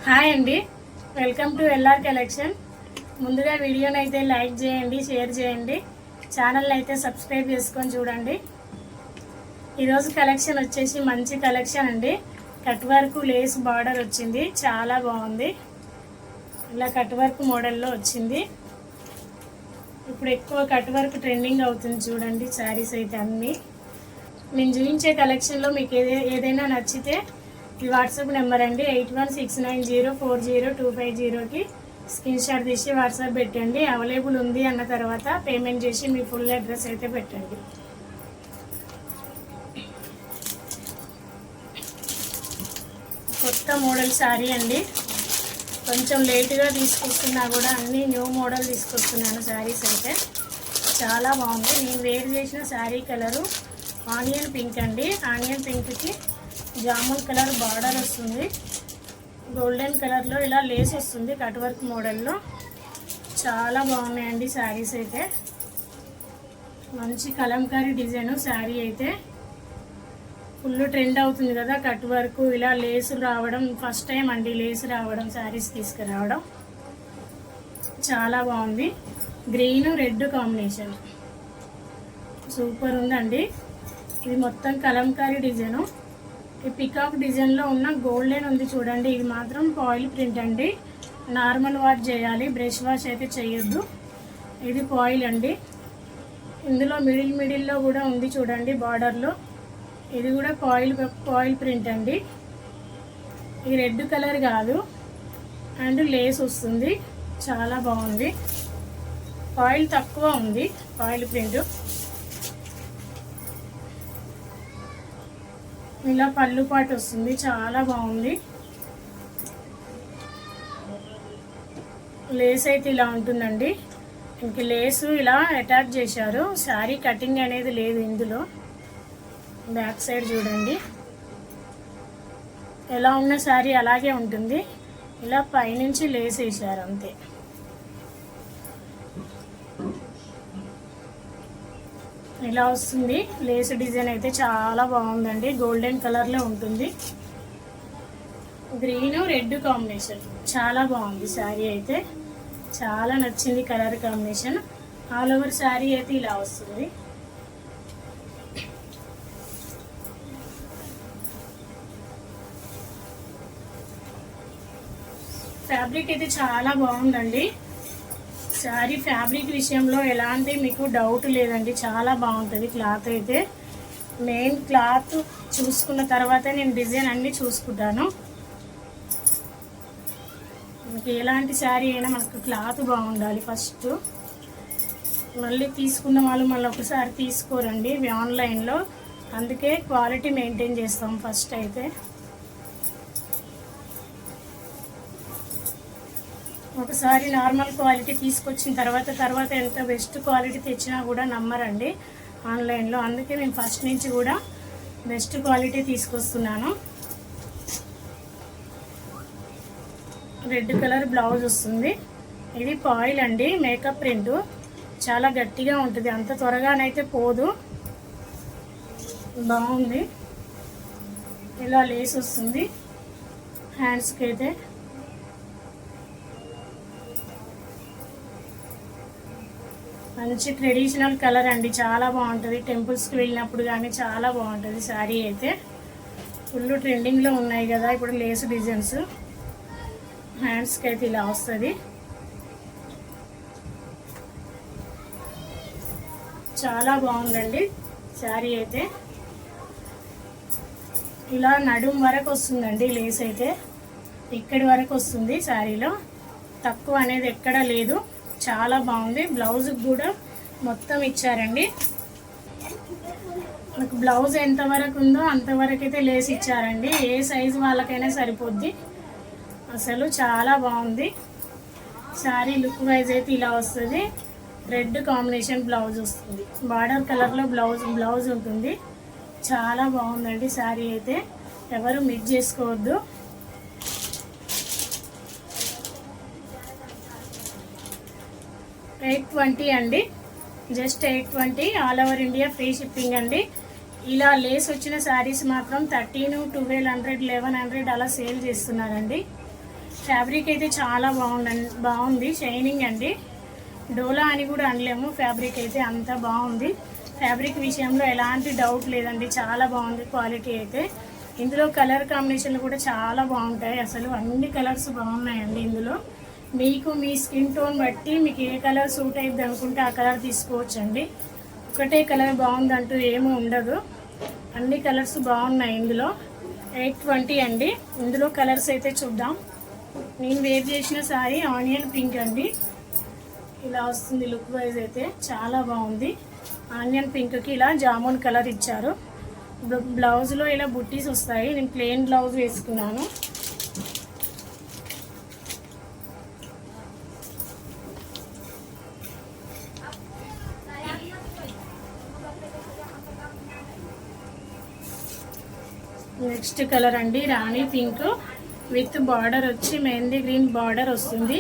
Hi అండి, welcome to LR collection. ముందుగా వీడియోని అయితే లైక్ చేయండి, షేర్ చేయండి, ఛానల్ని అయితే సబ్స్క్రైబ్ చేసుకొని చూడండి. ఈరోజు కలెక్షన్ వచ్చేసి మంచి కలెక్షన్ అండి. కట్ వర్క్ లేస్ బార్డర్ వచ్చింది, చాలా బాగుంది. ఇలా కట్ వర్క్ మోడల్లో వచ్చింది. ఇప్పుడు ఎక్కువ కట్ వర్క్ ట్రెండింగ్ అవుతుంది చూడండి. శారీస్ అయితే అన్నీ నేను చూపించే కలెక్షన్లో మీకు ఏదైనా నచ్చితే ఈ వాట్సాప్ నెంబర్ అండి 8169040250కి స్క్రీన్ షాట్ తీసి వాట్సాప్ పెట్టండి. అవైలబుల్ ఉంది అన్న తర్వాత పేమెంట్ చేసి మీ ఫుల్ అడ్రస్ అయితే పెట్టండి. కొత్త మోడల్ శారీ అండి, కొంచెం లేట్గా తీసుకొస్తున్నా కూడా అన్నీ న్యూ మోడల్ తీసుకొస్తున్నాను. శారీస్ అయితే చాలా బాగుంది. నేను వేర్ చేసిన శారీ కలరు ఆనియన్ పింక్ అండి. ఆనియన్ పింక్కి జామున్ కలర్ బార్డర్ వస్తుంది, గోల్డెన్ కలర్లో ఇలా లేస్ వస్తుంది కట్ వర్క్ మోడల్లో. చాలా బాగున్నాయండి శారీస్ అయితే. మంచి కలంకారీ డిజైన్ శారీ అయితే ఫుల్ ట్రెండ్ అవుతుంది కదా కట్ వర్క్. ఇలా లేసులు రావడం ఫస్ట్ టైం అండి, లేసు రావడం శారీస్ తీసుకురావడం. చాలా బాగుంది. గ్రీన్ రెడ్ కాంబినేషన్ సూపర్ ఉందండి. ఇది మొత్తం కలంకారీ డిజైను. ఈ పికాక్ డిజైన్లో ఉన్న గోల్డెన్ ఉంది చూడండి, ఇది మాత్రం పాయిల్ ప్రింట్ అండి. నార్మల్ వాష్ చేయాలి, బ్రష్ వాష్ అయితే చేయొద్దు. ఇది పాయిల్ అండి. ఇందులో మిడిల్లో కూడా ఉంది చూడండి బార్డర్లో, ఇది కూడా పాయిల్ ప్రింట్ అండి. ఇది రెడ్ కలర్ కాదు అండ్ లేస్ వస్తుంది, చాలా బాగుంది. పాయిల్ తక్కువ ఉంది, పాయిల్ ప్రింట్. ఇలా పళ్ళు పాటు వస్తుంది, చాలా బాగుంది. లేస్ అయితే ఇలా ఉంటుందండి. ఇంక లేసు ఇలా అటాచ్ చేశారు. శారీ కటింగ్ అనేది లేదు ఇందులో. బ్యాక్ సైడ్ చూడండి, ఎలా ఉన్న శారీ అలాగే ఉంటుంది. ఇలా పైనుంచి లేస్ వేశారు అంతే. ఇలా వస్తుంది లేస్ డిజైన్ అయితే చాలా బాగుందండి. గోల్డెన్ కలర్లో ఉంటుంది, గ్రీన్ రెడ్ కాంబినేషన్. చాలా బాగుంది శారీ అయితే, చాలా నచ్చింది colour combination. All over sari అయితే ఇలా వస్తుంది. ఫ్యాబ్రిక్ అయితే చాలా బాగుందండి. శారీ ఫ్యాబ్రిక్ విషయంలో ఎలాంటి మీకు డౌట్ లేదండి, చాలా బాగుంటుంది. క్లాత్ అయితే మెయిన్ క్లాత్ చూసుకున్న తర్వాతే నేను డిజైన్ అన్నీ చూసుకుంటాను. మీకు ఎలాంటి శారీ అయినా మనకు క్లాత్ బాగుండాలి ఫస్ట్. మళ్ళీ తీసుకున్న వాళ్ళు మళ్ళీ ఒకసారి తీసుకోరండి ఆన్లైన్లో, అందుకే క్వాలిటీ మెయింటైన్ చేస్తాం ఫస్ట్ అయితే. ఒకసారి నార్మల్ క్వాలిటీ తీసుకొచ్చిన తర్వాత ఎంత బెస్ట్ క్వాలిటీ తెచ్చినా కూడా నమ్మరండి ఆన్లైన్లో. అందుకే మేము ఫస్ట్ నుంచి కూడా బెస్ట్ క్వాలిటీ తీసుకొస్తున్నాను. రెడ్ కలర్ బ్లౌజ్ వస్తుంది. ఇది పాయిల్ అండి, మేకప్ ప్రింట్. చాలా గట్టిగా ఉంటుంది, అంత త్వరగానైతే పోదు. బాగుంది. ఇలా లేస్ వస్తుంది హ్యాండ్స్కి అయితే. మంచి ట్రెడిషనల్ కలర్ అండి, చాలా బాగుంటుంది. టెంపుల్స్కి వెళ్ళినప్పుడు కానీ చాలా బాగుంటుంది శారీ అయితే. ఫుల్ ట్రెండింగ్లో ఉన్నాయి కదా ఇప్పుడు లేస్ డిజైన్స్. హ్యాండ్స్కి అయితే ఇలా వస్తుంది. చాలా బాగుందండి శారీ అయితే. ఇలా నడుం వరకు వస్తుందండి లేస్ అయితే, ఇక్కడి వరకు వస్తుంది శారీలో. తక్కువ అనేది ఎక్కడా లేదు, చాలా బాగుంది. బ్లౌజ్ కూడా మొత్తం ఇచ్చారండి. మనకు బ్లౌజ్ ఎంతవరకు ఉందో అంతవరకు అయితే లేస్ ఇచ్చారండి. ఏ సైజు వాళ్ళకైనా సరిపోద్ది. అసలు చాలా బాగుంది శారీ. లుక్ వైజ్ అయితే ఇలా వస్తుంది. రెడ్ కాంబినేషన్ బ్లౌజ్ వస్తుంది, బార్డర్ కలర్లో బ్లౌజ్ ఉంటుంది. చాలా బాగుందండి శారీ అయితే, ఎవరు మిస్ చేసుకోవద్దు. $820 అండి, just $820. All over India free shipping అండి. ఇలా లేస్ వచ్చిన శారీస్ మాత్రం 1300, 1200, 1100 అలా సేల్ చేస్తున్నారండి. ఫ్యాబ్రిక్ అయితే చాలా బాగుంది, షైనింగ్ అండి. డోలా అని కూడా అనలేము, ఫ్యాబ్రిక్ అయితే అంత బాగుంది. ఫ్యాబ్రిక్ విషయంలో ఎలాంటి డౌట్ లేదండి, చాలా బాగుంది క్వాలిటీ అయితే. ఇందులో కలర్ కాంబినేషన్లు కూడా చాలా బాగుంటాయి, అసలు అన్ని కలర్స్ బాగున్నాయండి. ఇందులో మీకు మీ స్కిన్ టోన్ బట్టి మీకు ఏ కలర్ సూట్ అయ్యిద్ది అనుకుంటే ఆ కలర్ తీసుకోవచ్చండి. ఒకటే కలర్ బాగుందంటూ ఏమీ ఉండదు, అన్ని కలర్స్ బాగున్నాయి. ఇందులో 820 అండి. ఇందులో కలర్స్ అయితే చూద్దాం. నేను వేర్ చేసిన సారీ ఆనియన్ పింక్ అండి, ఇలా వస్తుంది లుక్ వైజ్ అయితే చాలా బాగుంది. ఆనియన్ పింక్కి ఇలా జామున్ కలర్ ఇచ్చారు. బ్లౌజ్లో ఇలా బుట్టీస్ వస్తాయి. నేను ప్లెయిన్ బ్లౌజ్ వేసుకున్నాను. నెక్స్ట్ కలర్ అండి రాణి పింక్ విత్ బార్డర్ వచ్చి మెహందీ గ్రీన్ బార్డర్ వస్తుంది.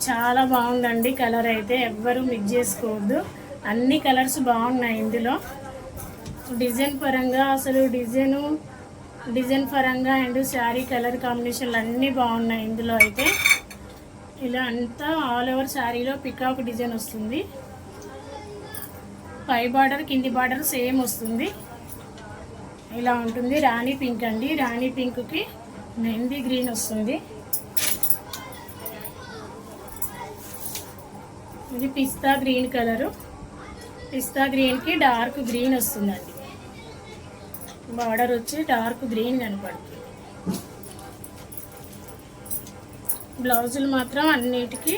చాలా బాగుందండి కలర్ అయితే, ఎవ్వరూ మిక్స్ చేసుకోవద్దు, అన్ని కలర్స్ బాగున్నాయి. ఇందులో డిజైన్ పరంగా అసలు డిజైన్ పరంగా అండ్ శారీ కలర్ కాంబినేషన్లు అన్నీ బాగున్నాయి. ఇందులో అయితే ఇలా అంతా ఆల్ ఓవర్ శారీలో పికాక్ డిజైన్ వస్తుంది. పై బార్డర్ కింది బార్డర్ సేమ్ వస్తుంది, ఇలా ఉంటుంది. రాణి పింక్ అండి, రాణి పింక్కి మెహందీ గ్రీన్ వస్తుంది. ఇది పిస్తా గ్రీన్ కలరు, పిస్తా గ్రీన్కి డార్క్ గ్రీన్ వస్తుందండి. బార్డర్ వచ్చి డార్క్ గ్రీన్ కనపడుతుంది. బ్లౌజులు మాత్రం అన్నిటికీ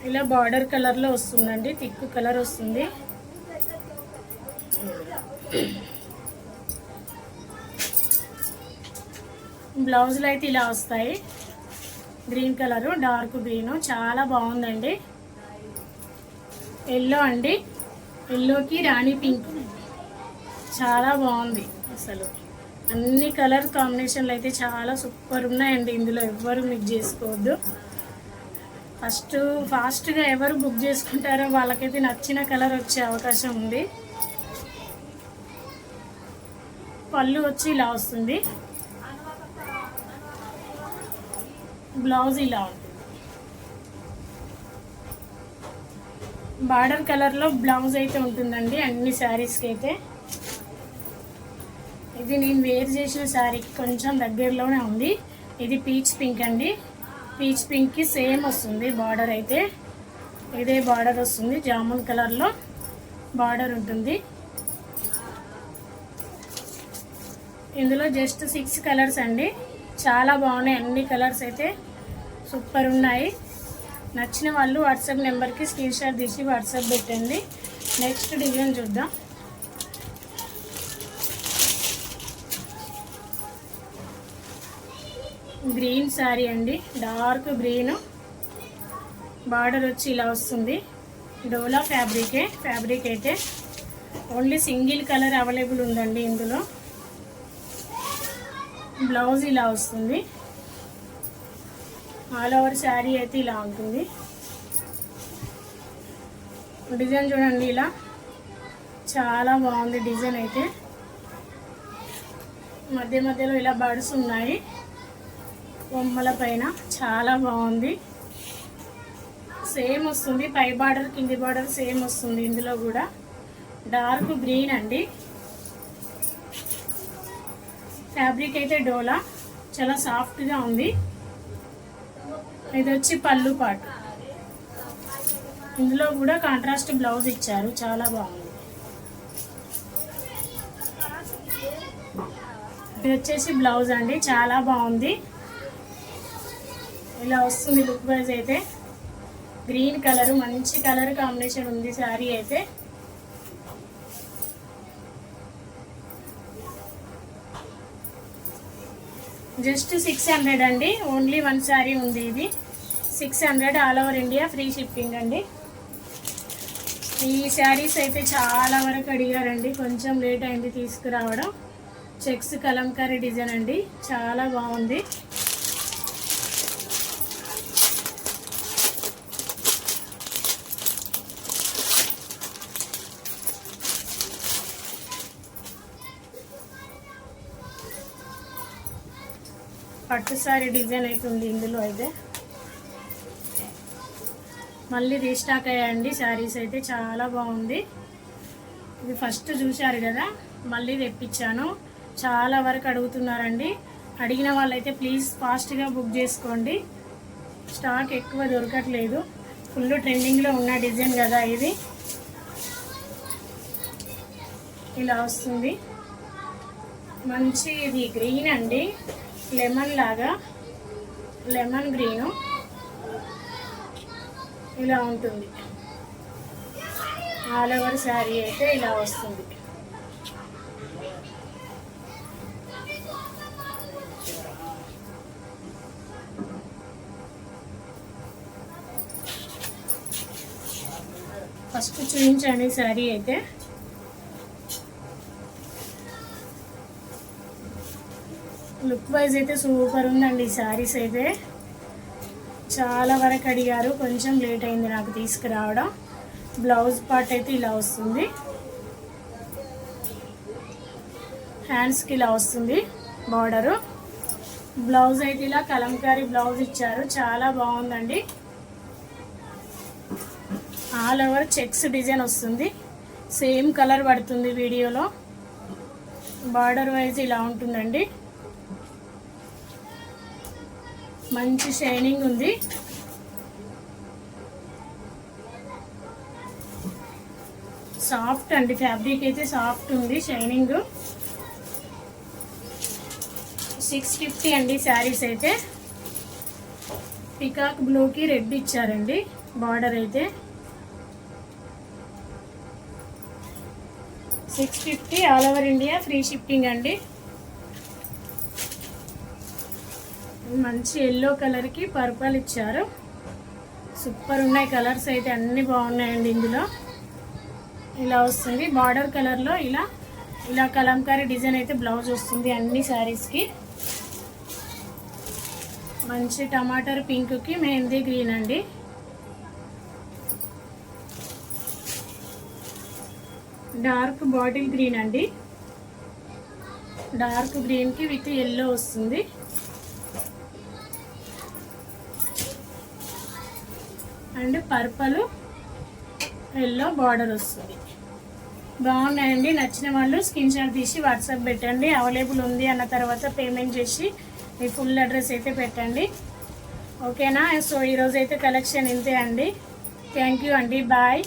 ఇలా బార్డర్ కలర్లో వస్తుందండి, థిక్ కలర్ వస్తుంది. బ్లౌజులు అయితే ఇలా వస్తాయి, గ్రీన్ కలరు డార్క్ గ్రీను, చాలా బాగుందండి. ఎల్లో అండి, ఎల్లోకి రాణి పింక్ చాలా బాగుంది. అసలు అన్ని కలర్ కాంబినేషన్లు అయితే చాలా సూపర్ ఉన్నాయండి. ఇందులో ఎవ్వరు మిక్స్ చేసుకోవద్దు. ఫాస్ట్గా ఎవరు బుక్ చేసుకుంటారో వాళ్ళకైతే నచ్చిన కలర్ వచ్చే అవకాశం ఉంది. పళ్ళు వచ్చి ఇలా వస్తుంది, బ్లౌజ్ ఇలా ఉంటుంది. బార్డర్ కలర్లో బ్లౌజ్ అయితే ఉంటుందండి అన్ని శారీస్కి అయితే. ఇది నేను వేర్ చేసిన శారీకి కొంచెం దగ్గరలోనే ఉంది. ఇది పీచ్ పింక్ అండి, పీచ్ పింక్కి సేమ్ వస్తుంది బార్డర్ అయితే. ఇదే బార్డర్ వస్తుంది, జామున్ కలర్లో బార్డర్ ఉంటుంది. ఇందులో జస్ట్ 6 కలర్స్ అండి, చాలా బాగున్నాయి. అన్ని కలర్స్ అయితే సూపర్ ఉన్నాయి. నచ్చిన వాళ్ళు వాట్సాప్ నెంబర్కి స్క్రీన్ షాట్ తీసి వాట్సాప్ పెట్టండి. నెక్స్ట్ డిజైన్ చూద్దాం. గ్రీన్ శారీ అండి, డార్క్ గ్రీన్, బార్డర్ వచ్చి ఇలా వస్తుంది. డోలా ఫ్యాబ్రిక్ అయితే ఓన్లీ సింగిల్ కలర్ అవైలబుల్ ఉందండి. ఇందులో బ్లౌజ్ ఇలా వస్తుంది. ఆల్ ఓవర్ శారీ అయితే ఇలా ఉంటుంది. డిజైన్ చూడండి, ఇలా చాలా బాగుంది డిజైన్ అయితే. మధ్య మధ్యలో ఇలా బర్డ్స్ ఉన్నాయి బొమ్మల పైన, చాలా బాగుంది. సేమ్ వస్తుంది, పై బార్డర్ కింది బార్డర్ సేమ్ వస్తుంది. ఇందులో కూడా డార్క్ గ్రీన్ అండి. ఫ్యాబ్రిక్ అయితే డోలా, చాలా సాఫ్ట్గా ఉంది. ఇది వచ్చి పళ్ళు పాటు. ఇందులో కూడా కాంట్రాస్ట్ బ్లౌజ్ ఇచ్చారు, చాలా బాగుంది. ఇది వచ్చేసి బ్లౌజ్ అండి, చాలా బాగుంది. ఇలా వస్తుంది లుక్ వైజ్ అయితే. గ్రీన్ కలర్, మంచి కలర్ కాంబినేషన్ ఉంది శారీ అయితే. జస్ట్ 600 అండి, ఓన్లీ 1 శారీ ఉంది. ఇది 600, all over India free shipping అండి. ఈ శారీస్ అయితే చాలా వరకు అడిగారండి, కొంచెం లేట్ అయింది తీసుకురావడం. చెక్స్ కలంకారీ డిజైన్ అండి, చాలా బాగుంది. పట్టు సారీ డిజైన్ అయితే ఉంది ఇందులో అయితే. మళ్ళీ రీస్టాక్ అయ్యాయండి శారీస్ అయితే, చాలా బాగుంది. ఇది ఫస్ట్ చూశారు కదా, మళ్ళీ తెప్పించాను. చాలా వరకు అడుగుతున్నారండి. అడిగిన వాళ్ళైతే ప్లీజ్ ఫాస్ట్గా బుక్ చేసుకోండి, స్టాక్ ఎక్కువ దొరకట్లేదు. ఫుల్ ట్రెండింగ్లో ఉన్న డిజైన్ కదా ఇది. ఇలా వస్తుంది. మంచి ఇది గ్రీన్ అండి, లెమన్ లాగా, లెమన్ గ్రీను ఇలా ఉంటుంది. ఆల్ ఓవర్ శారీ అయితే ఇలా వస్తుంది. ఫస్ట్ చూపించండి శారీ అయితే. లుక్ వైజ్ అయితే సూపర్ ఉందండి ఈ శారీస్ అయితే. చాలా వరకు అడిగారు, కొంచెం లేట్ అయింది నాకు తీసుకురావడం. బ్లౌజ్ పార్ట్ అయితే ఇలా వస్తుంది, హ్యాండ్స్కి ఇలా వస్తుంది బార్డరు. బ్లౌజ్ అయితే ఇలా కలంకారీ బ్లౌజ్ ఇచ్చారు, చాలా బాగుందండి. ఆల్ ఓవర్ చెక్స్ డిజైన్ వస్తుంది, సేమ్ కలర్ పడుతుంది వీడియోలో. బార్డర్ వైజ్ ఇలా ఉంటుందండి. మంచి షైనింగ్ ఉంది. సాఫ్ట్ అండి, ఫ్యాబ్రిక్ అయితే సాఫ్ట్ ఉంది, షైనింగ్. 650 అండి శారీస్ అయితే. పికాక్ బ్లూకి రెడ్ ఇచ్చారండి బార్డర్ అయితే. 650 all over India, free shipping అండి. మంచి ఎల్లో కలర్కి పర్పుల్ ఇచ్చారు, సూపర్ ఉన్నాయి కలర్స్ అయితే, అన్నీ బాగున్నాయండి ఇందులో. ఇలా వస్తుంది బార్డర్ కలర్లో, ఇలా ఇలా కలంకారీ డిజైన్ అయితే బ్లౌజ్ వస్తుంది అన్ని శారీస్కి. మంచి టమాటర్ పింక్కి మెహందీ గ్రీన్ అండి. డార్క్ బాటిల్ గ్రీన్ అండి, డార్క్ గ్రీన్కి విత్ ఎల్లో వస్తుంది. అండ్ పర్పుల్ ఎల్లో బార్డర్ వస్తుంది. బాగున్నాయండి. నచ్చిన వాళ్ళు స్క్రీన్ షాట్ తీసి వాట్సాప్ పెట్టండి. అవైలబుల్ ఉంది అన్న తర్వాత పేమెంట్ చేసి మీ ఫుల్ అడ్రస్ అయితే పెట్టండి, ఓకేనా. సో ఈరోజు అయితే కలెక్షన్ ఇంతే అండి. థ్యాంక్ యూ అండి, బాయ్.